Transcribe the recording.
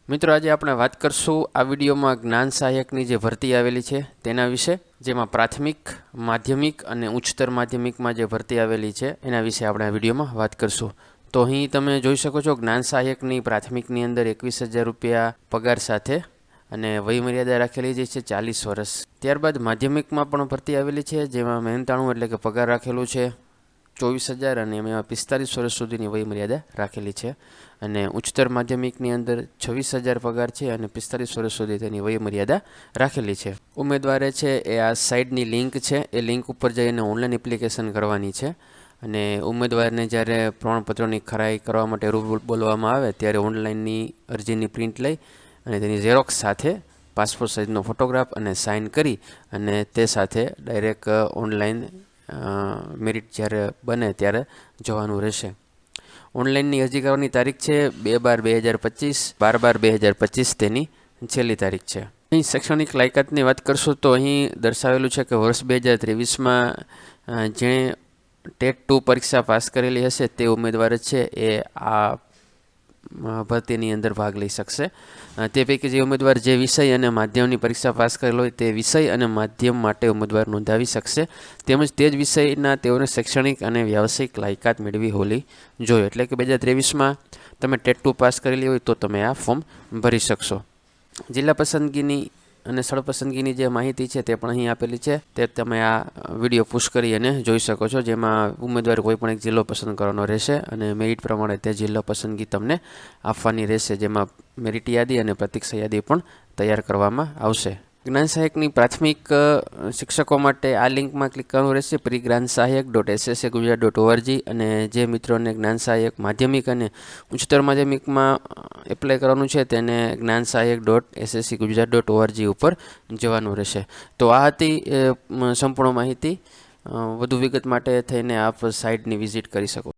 મિત્રો આજે આપણે વાત કરશું આ વિડીયોમાં જ્ઞાન સહાયકની જે ભરતી આવેલી છે તેના વિશે, જેમાં પ્રાથમિક, માધ્યમિક અને ઉચ્ચતર માધ્યમિકમાં જે ભરતી આવેલી છે એના વિશે આપણે આ વિડીયોમાં વાત કરશું। તો અહીં તમે જોઈ શકો છો જ્ઞાન સહાયકની પ્રાથમિકની અંદર 21,000 રૂપિયા પગાર સાથે અને વયમર્યાદા રાખેલી જે છે 40 વર્ષ। ત્યારબાદ માધ્યમિકમાં પણ ભરતી આવેલી છે જેમાં 99 એટલે કે પગાર રાખેલું છે 24,000 અને એમાં 45 વર્ષ સુધીની વયમર્યાદા રાખેલી છે। અને ઉચ્ચતર માધ્યમિકની અંદર 26,000 પગાર છે અને 45 વર્ષ સુધી તેની વયમર્યાદા રાખેલી છે। ઉમેદવારે છે એ આ સાઇટની લિંક છે એ લિંક ઉપર જઈને ઓનલાઈન એપ્લિકેશન કરવાની છે અને ઉમેદવારને જ્યારે પ્રમાણપત્રોની ખરાઈ કરવા માટે રૂબરૂ બોલવામાં આવે ત્યારે ઓનલાઈનની અરજીની પ્રિન્ટ લઈ અને તેની ઝેરોક્સ સાથે પાસપોર્ટ સાઇઝનો ફોટોગ્રાફ અને સાઇન કરી અને તે સાથે ડાયરેક્ટ ઓનલાઈન મેરિટ જ્યારે બને ત્યારે જવાનું રહેશે। ઓનલાઈનની અરજી કરવાની તારીખ છે 2/12/2025, 12/12/2025 તેની છેલ્લી તારીખ છે। અહીં શૈક્ષણિક લાયકાતની વાત કરશું તો અહીં દર્શાવેલું છે કે વર્ષ 2023માં જેણે ટેટ 2 પરીક્ષા પાસ કરેલી હશે તે ઉમેદવાર છે એ આ ભરતીની અંદર ભાગ લઈ શકશે। તે પૈકી જે ઉમેદવાર જે વિષય અને માધ્યમની પરીક્ષા પાસ કરેલ હોય તે વિષય અને માધ્યમ માટે ઉમેદવાર નોંધાવી શકશે, તેમજ તે જ વિષયના તેઓને શૈક્ષણિક અને વ્યાવસાયિક લાયકાત મેળવી હોવી જોઈએ। એટલે કે 2023માં તમે ટેટ 2 પાસ કરેલી હોય તો તમે આ ફોર્મ ભરી શકશો। જિલ્લા પસંદગીની અને સ્થળ પસંદગીની જે માહિતી છે તે પણ અહીં આપેલી છે, તે તમે આ વિડીયો પુશ કરી અને જોઈ શકો છો, જેમાં ઉમેદવાર કોઈ પણ એક જિલ્લો પસંદ કરવાનો રહેશે અને મેરિટ પ્રમાણે તે જિલ્લો પસંદગી તમને આપવાની રહેશે, જેમાં મેરિટ યાદી અને પ્રતીક્ષા યાદી પણ તૈયાર કરવામાં આવશે। જ્ઞાન સહાયકની પ્રાથમિક શિક્ષકો માટે આ લિંકમાં ક્લિક કરવાનું રહેશે pre-gransahayak.ssa.gujarat.org અને જે મિત્રોને જ્ઞાન સહાયક માધ્યમિક અને ઉચ્ચતર માધ્યમિકમાં એપ્લાય કરવાનું છે તેને gnansahyak.ssa.gujarat.org ઉપર જવાનું રહેશે। તો આ હતી સંપૂર્ણ માહિતી। વધુ વિગત માટે થઈને આપ સાઇટની વિઝિટ કરી શકો।